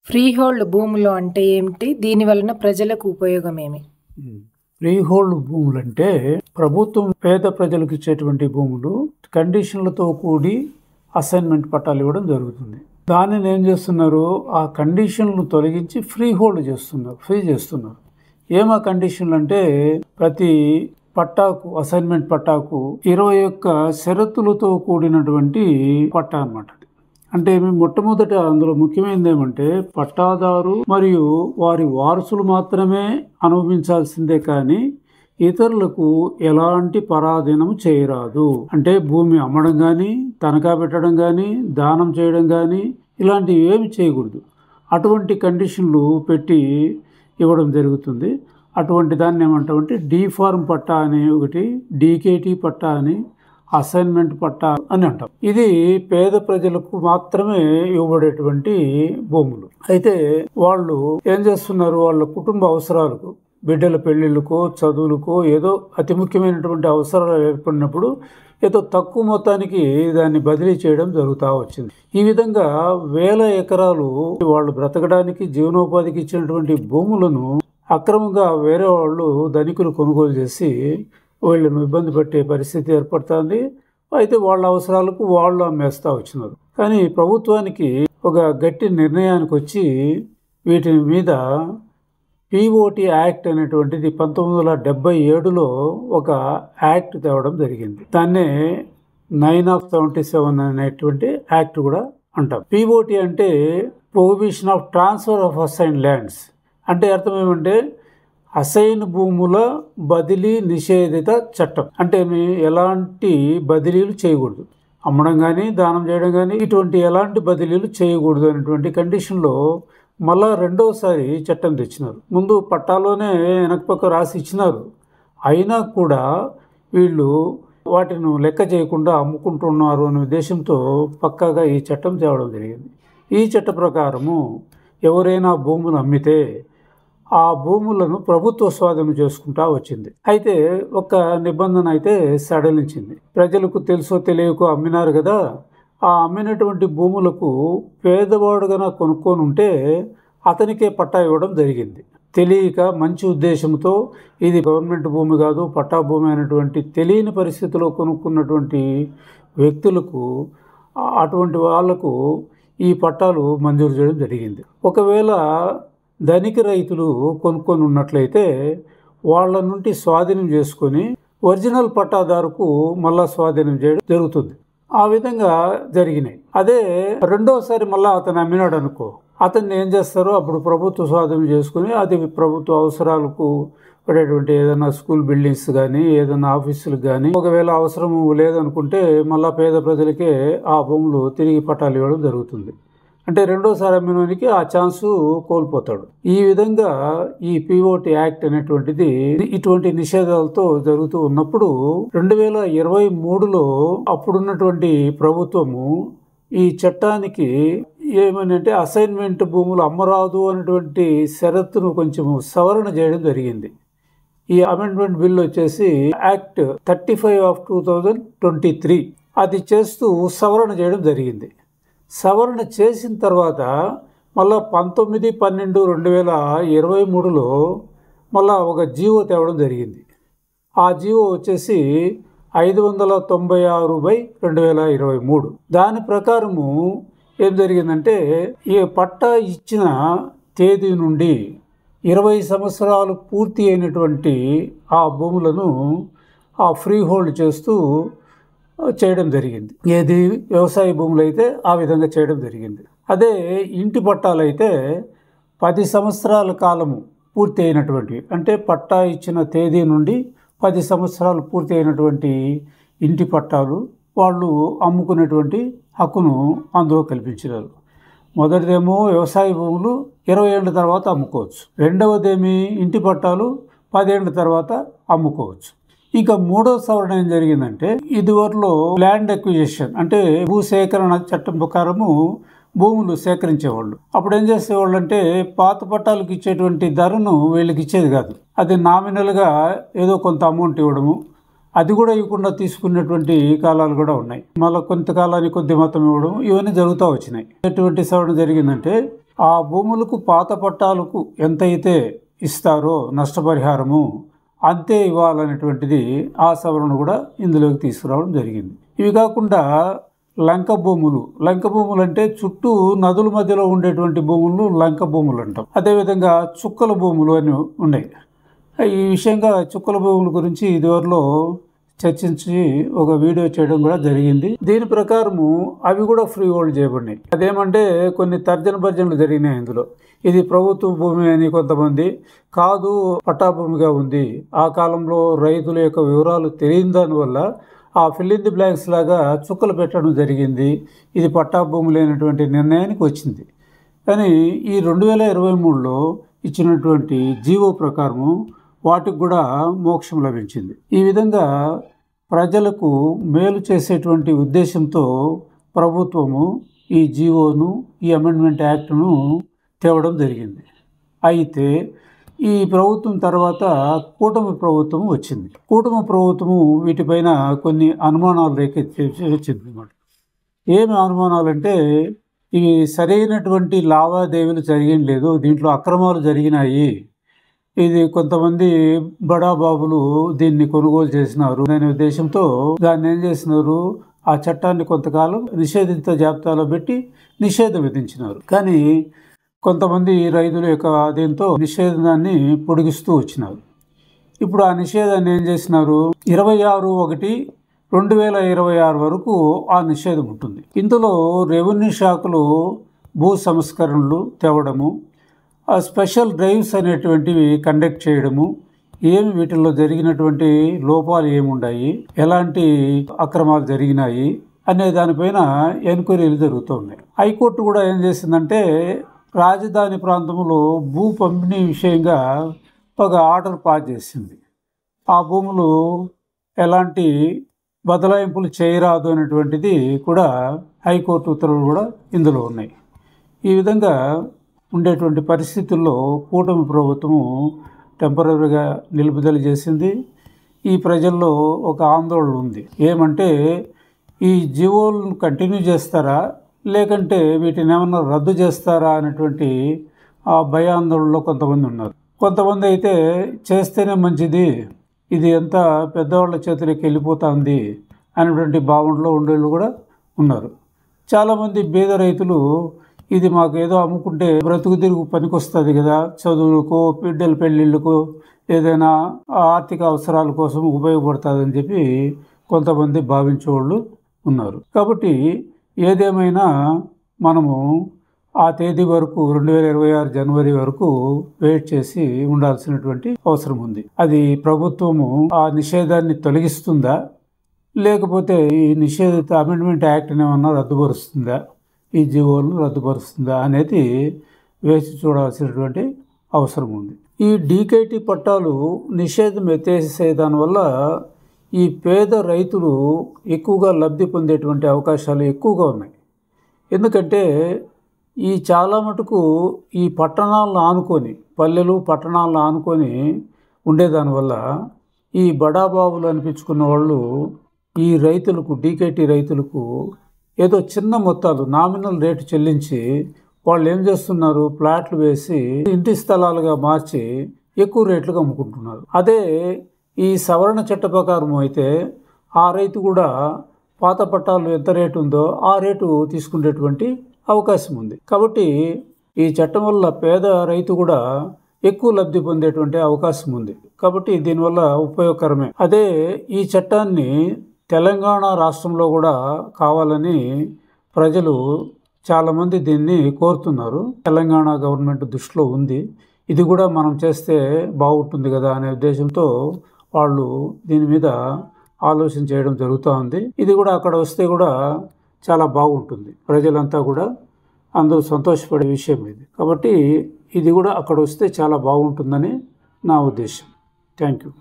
Freehold భూములు అంటే ఏమిటి? దీని వలన ప్రజలకు ఉపయోగమేమి? ఫ్రీహోల్డ్ భూములు అంటే ప్రభుత్వం పేద ప్రజలకు ఇచ్చేటువంటి భూములు కండిషన్లతో కూడి అసైన్మెంట్ పట్టాలు ఇవ్వడం జరుగుతుంది. దానిని ఏం చేస్తున్నారు, ఆ కండిషన్లను తొలగించి ఫ్రీ చేస్తున్నారు. ఏమా కండిషన్లు అంటే ప్రతి పట్టాకు, అసైన్మెంట్ పట్టాకు 21 షరతులతో కూడినటువంటి పట్టా అన్నమాట. అంటే మొట్టమొదట అందులో ముఖ్యమైనది ఏమంటే పట్టాదారు మరియు వారి వారసులు మాత్రమే అనుభవించాల్సిందే కానీ ఇతరులకు ఎలాంటి పరాధీనం చేయరాదు. అంటే భూమి అమ్మడం కానీ, తనఖా పెట్టడం కానీ, దానం చేయడం కానీ ఇలాంటివి ఏమి చేయకూడదు. అటువంటి కండిషన్లు పెట్టి ఇవ్వడం జరుగుతుంది. అటువంటి దాన్ని ఏమంటామంటే డీఫార్మ్ పట్టా అని ఒకటి, డీకేటీ పట్టా అని, అసైన్మెంట్ పట్టా అని అంటాం. ఇది పేద ప్రజలకు మాత్రమే ఇవ్వబడేటువంటి భూములు. అయితే వాళ్ళు ఏం చేస్తున్నారు, వాళ్ళ కుటుంబ అవసరాలకు, బిడ్డల పెళ్లిళ్ళకో, చదువులకో, ఏదో అతి ముఖ్యమైనటువంటి అవసరాలు ఏర్పడినప్పుడు ఏదో తక్కువ మొత్తానికి దాన్ని బదిలీ చేయడం జరుగుతూ వచ్చింది. ఈ విధంగా వేల ఎకరాలు వాళ్ళు బ్రతకడానికి, జీవనోపాధికి ఇచ్చినటువంటి భూములను అక్రమంగా వేరే వాళ్ళు ధనికులు కొనుగోలు చేసి వీళ్ళను ఇబ్బంది పెట్టే పరిస్థితి ఏర్పడుతుంది. అయితే వాళ్ళ అవసరాలకు వాళ్ళు అమ్మేస్తూ వచ్చినారు. కానీ ప్రభుత్వానికి ఒక గట్టి నిర్ణయానికి వచ్చి వీటి మీద పిఓటి యాక్ట్ అనేటువంటిది 1977లో ఒక యాక్ట్ తేవడం జరిగింది. దాన్నే 9/77 అనేటువంటి యాక్ట్ కూడా అంటాం. పిఓటి అంటే prohibition of transfer of assign lands. అంటే అర్థం ఏమంటే అసైన్ భూముల బదిలీ నిషేధిత చట్టం. అంటే ఎలాంటి బదిలీలు చేయకూడదు, అమ్మడం కానీ, దానం చేయడం కానీ ఇటువంటి ఎలాంటి బదిలీలు చేయకూడదు అనేటువంటి కండిషన్లో మళ్ళా రెండోసారి చట్టం తెచ్చినారు. ముందు పట్టాలోనే వెనకపక్క రాసి ఇచ్చినారు. అయినా కూడా వీళ్ళు వాటిని లెక్క చేయకుండా అమ్ముకుంటున్నారు అనే ఉద్దేశంతో పక్కాగా ఈ చట్టం తేవడం జరిగింది. ఈ చట్ట ప్రకారము ఎవరైనా భూములు అమ్మితే ఆ భూములను ప్రభుత్వ స్వాధీనం చేసుకుంటా వచ్చింది. అయితే ఒక నిబంధన అయితే సడలించింది. ప్రజలకు తెలుసో తెలియకో అమ్మినారు కదా, ఆ అమ్మినటువంటి భూములకు పేదవాడుగా కొనుక్కొని ఉంటే అతనికే పట్టా ఇవ్వడం జరిగింది. తెలియక మంచి ఉద్దేశంతో ఇది గవర్నమెంట్ భూమి కాదు, పట్టా భూమి అనేటువంటి తెలియని పరిస్థితిలో కొనుక్కున్నటువంటి వ్యక్తులకు, అటువంటి వాళ్లకు ఈ పట్టాలు మంజూరు చేయడం జరిగింది. ఒకవేళ ధనిక రైతులు కొనుక్కొని ఉన్నట్లయితే వాళ్ళ నుండి స్వాధీనం చేసుకొని ఒరిజినల్ పట్టాదారుకు మళ్ళా స్వాధీనం చేయడం జరుగుతుంది. ఆ విధంగా జరిగినాయి. అదే రెండోసారి మళ్ళా అతను అమ్మినాడు అనుకో, అతన్ని ఏం చేస్తారో అప్పుడు ప్రభుత్వ స్వాధీనం చేసుకుని అది ప్రభుత్వ అవసరాలకు పడేటువంటి ఏదైనా స్కూల్ బిల్డింగ్స్ కానీ, ఏదైనా ఆఫీసులకు కానీ, ఒకవేళ అవసరం లేదనుకుంటే మళ్ళా పేద ప్రజలకే ఆ భూములు తిరిగి పట్టాలు ఇవ్వడం జరుగుతుంది. అంటే రెండోసారి అమ్మినోనికి ఆ ఛాన్సు కోల్పోతాడు. ఈ విధంగా ఈ పిఓటి యాక్ట్ అనేటువంటిది ఇటువంటి నిషేధాలతో జరుగుతూ ఉన్నప్పుడు 2023లో అప్పుడున్నటువంటి ప్రభుత్వము ఈ చట్టానికి ఏమనంటే అసైన్మెంట్ భూములు అమ్మరాదు అనేటువంటి షరతును కొంచెం సవరణ చేయడం జరిగింది. ఈ అమెండ్మెంట్ బిల్ వచ్చేసి యాక్ట్ 35/2023 అది చేస్తూ సవరణ చేయడం జరిగింది. సవరణ చేసిన తర్వాత మళ్ళా 19/12/2023లో మళ్ళా ఒక జీవో తేవడం జరిగింది. ఆ జీవో వచ్చేసి 596/2023. దాని ప్రకారము ఏం జరిగిందంటే ఈ పట్టా ఇచ్చిన తేదీ నుండి 20 సంవత్సరాలు పూర్తి అయినటువంటి ఆ భూములను ఆ ఫ్రీ హోల్డ్ చేస్తూ చేయడం జరిగింది. ఏది వ్యవసాయ భూములు అయితే ఆ విధంగా చేయడం జరిగింది. అదే ఇంటి పట్టాలైతే 10 సంవత్సరాల కాలము పూర్తి అయినటువంటి, అంటే పట్టా ఇచ్చిన తేదీ నుండి 10 సంవత్సరాలు పూర్తి అయినటువంటి ఇంటి పట్టాలు వాళ్ళు అమ్ముకునేటువంటి హక్కును అందులో కల్పించినారు. మొదటిదేమో వ్యవసాయ భూములు 20 ఏళ్ళ తర్వాత అమ్ముకోవచ్చు. రెండవదేమి ఇంటి పట్టాలు 10 ఏళ్ళ తర్వాత అమ్ముకోవచ్చు. ఇక మూడో సవరణ ఏం జరిగిందంటే ఇదివరలో ల్యాండ్ అక్విజిషన్ అంటే భూసేకరణ చట్టం ప్రకారము భూములు సేకరించేవాళ్ళు. అప్పుడు ఏం చేసేవాళ్ళు అంటే పాత పట్టాలకు ఇచ్చేటువంటి ధరను వీళ్ళకి ఇచ్చేది కాదు. అది నామినల్గా ఏదో కొంత అమౌంట్ ఇవ్వడము, అది కూడా ఇవ్వకుండా తీసుకున్నటువంటి కాలాలు కూడా ఉన్నాయి. మళ్ళీ కొంతకాలానికి కొద్ది మొత్తం ఇవ్వడం, ఇవన్నీ జరుగుతూ వచ్చినాయి. ఎటువంటి సవరణ జరిగిందంటే ఆ భూములకు పాత పట్టాలకు ఎంతైతే ఇస్తారో నష్టపరిహారము అంతే ఇవ్వాలనేటువంటిది ఆ సవరణ కూడా ఇందులోకి తీసుకురావడం జరిగింది. ఇవి కాకుండా లంక భూములు అంటే చుట్టూ నదుల మధ్యలో ఉండేటువంటి భూములను లంక భూములు అంటాం. అదేవిధంగా చుక్కల భూములు అని ఉన్నాయి. ఈ విషయంగా చుక్కల భూముల గురించి ఇదివరలో చర్చించి ఒక వీడియో చేయడం కూడా జరిగింది. దీని ప్రకారము అవి కూడా ఫ్రీ హోల్డ్ చేయబడినాయి. అదేమంటే కొన్ని తర్జన భర్జనలు జరిగినాయి. ఇందులో ఇది ప్రభుత్వ భూమి అని కొంతమంది, కాదు పట్టా భూమిగా ఉంది, ఆ కాలంలో రైతుల యొక్క వివరాలు తెలియని దానివల్ల ఆ ఫిల్ ఇన్ ది బ్లాంక్స్ లాగా చుక్కలు పెట్టడం జరిగింది. ఇది పట్టా భూమి లేనటువంటి నిర్ణయానికి వచ్చింది. కానీ ఈ 2023లో ఇచ్చినటువంటి జీవో ప్రకారము వాటికి కూడా మోక్షం లభించింది. ఈ విధంగా ప్రజలకు మేలు చేసేటువంటి ఉద్దేశంతో ప్రభుత్వము ఈ జీవోను, ఈ అమెండ్మెంట్ యాక్ట్ను తేవడం జరిగింది. అయితే ఈ ప్రభుత్వం తర్వాత కూటమి ప్రభుత్వం వచ్చింది. కూటమి ప్రభుత్వము వీటిపైన కొన్ని అనుమానాలు రేకెత్తించింది అన్నమాట. ఏమి అనుమానాలంటే ఇవి సరైనటువంటి లావాదేవీలు లేదు, దీంట్లో అక్రమాలు జరిగినాయి, ఇది కొంతమంది బడాబాబులు దీన్ని కొనుగోలు చేసినారు అనే ఉద్దేశంతో దాన్ని ఏం చేసినారు, ఆ చట్టాన్ని కొంతకాలం నిషేధిత జాబితాలో పెట్టి నిషేధం విధించినారు. కానీ కొంతమంది రైతుల యొక్క దీంతో నిషేధాన్ని పొడిగిస్తూ వచ్చినారు. ఇప్పుడు ఆ నిషేధాన్ని ఏం చేసినారు, 26/1/2026 వరకు ఆ నిషేధం ఉంటుంది. ఇందులో రెవెన్యూ శాఖలు భూ సంస్కరణలు తేవడము, ఆ స్పెషల్ డ్రైవ్స్ అనేటువంటివి కండక్ట్ చేయడము, ఏమి వీటిల్లో జరిగినటువంటి లోపాలు ఏముండాయి, ఎలాంటి అక్రమాలు జరిగినాయి అనే దానిపైన ఎంక్వైరీలు జరుగుతూ ఉన్నాయి. హైకోర్టు కూడా ఏం చేసిందంటే రాజధాని ప్రాంతంలో భూ పంపిణీ విషయంగా ఒక ఆర్డర్ పాస్ చేసింది. ఆ భూములు ఎలాంటి బదలాయింపులు చేయరాదు అనేటువంటిది కూడా హైకోర్టు ఉత్తర్వులు కూడా ఇందులో ఉన్నాయి. ఈ విధంగా ఉండేటువంటి పరిస్థితుల్లో కూటమి ప్రభుత్వము టెంపరీగా నిలుపుదల చేసింది. ఈ ప్రజల్లో ఒక ఆందోళన ఉంది. ఏమంటే ఈ జీవోలను కంటిన్యూ చేస్తారా, లేకంటే వీటిని ఏమన్నా రద్దు చేస్తారా అనేటువంటి ఆ భయాందోళనలో కొంతమంది ఉన్నారు. కొంతమంది అయితే చేస్తేనే మంచిది, ఇది ఎంత పెద్దవాళ్ళ చేతులకి వెళ్ళిపోతుంది అనేటువంటి భావనలో ఉండేళ్ళు కూడా ఉన్నారు. చాలామంది బీద రైతులు ఇది మాకు ఏదో అమ్ముకుంటే బ్రతుకు తిరుగు పనికొస్తుంది కదా, చదువులకు, బిడ్డల పెళ్ళిళ్ళకు, ఏదైనా ఆర్థిక అవసరాల కోసం ఉపయోగపడుతుందని చెప్పి కొంతమంది భావించేవాళ్ళు ఉన్నారు. కాబట్టి ఏదేమైనా మనము ఆ తేదీ వరకు 2026 జనవరి వరకు వెయిట్ చేసి ఉండాల్సినటువంటి అవసరం ఉంది. అది ప్రభుత్వము ఆ నిషేధాన్ని తొలగిస్తుందా, లేకపోతే ఈ నిషేధిత అమెండ్మెంట్ యాక్ట్ని ఏమన్నా రద్దుపరుస్తుందా, ఈ జీవోలను రద్దుపరుస్తుందా అనేది వేసి చూడాల్సినటువంటి అవసరం ఉంది. ఈ డీకేటీ పట్టాలు నిషేధం ఎత్తేసే దానివల్ల ఈ పేద రైతులు ఎక్కువగా లబ్ధి పొందేటువంటి అవకాశాలు ఎక్కువగా ఉన్నాయి. ఎందుకంటే ఈ చాలా మటుకు ఈ పట్టణాలను ఆనుకొని, పల్లెలు పట్టణాలను ఆనుకొని ఉండేదానివల్ల ఈ బడాబాబులు అనిపించుకున్న వాళ్ళు ఈ రైతులకు, డీకేటీ రైతులకు ఏదో చిన్న మొత్తాలు నామినల్ రేటు చెల్లించి వాళ్ళు ఏం చేస్తున్నారు, ప్లాట్లు వేసి ఇంటి స్థలాలుగా మార్చి ఎక్కువ రేట్లుగా అమ్ముకుంటున్నారు. అదే ఈ సవరణ చట్ట ప్రకారం అయితే ఆ రైతు కూడా పాత పట్టాలు ఎంత రేటు ఉందో ఆ రేటు తీసుకునేటువంటి అవకాశం ఉంది. కాబట్టి ఈ చట్టం వల్ల పేద రైతు కూడా ఎక్కువ లబ్ధి పొందేటువంటి అవకాశం ఉంది. కాబట్టి దీనివల్ల ఉపయోగకరమే. అదే ఈ చట్టాన్ని తెలంగాణ రాష్ట్రంలో కూడా కావాలని ప్రజలు చాలామంది దీన్ని కోరుతున్నారు. తెలంగాణ గవర్నమెంట్ దృష్టిలో ఉంది, ఇది కూడా మనం చేస్తే బాగుంటుంది కదా అనే ఉద్దేశంతో వాళ్ళు దీని మీద ఆలోచన చేయడం జరుగుతూ ఉంది. ఇది కూడా అక్కడ వస్తే కూడా చాలా బాగుంటుంది, ప్రజలంతా కూడా అందరూ సంతోషపడే విషయం ఇది. కాబట్టి ఇది కూడా అక్కడ వస్తే చాలా బాగుంటుందని నా ఉద్దేశం. Thank you.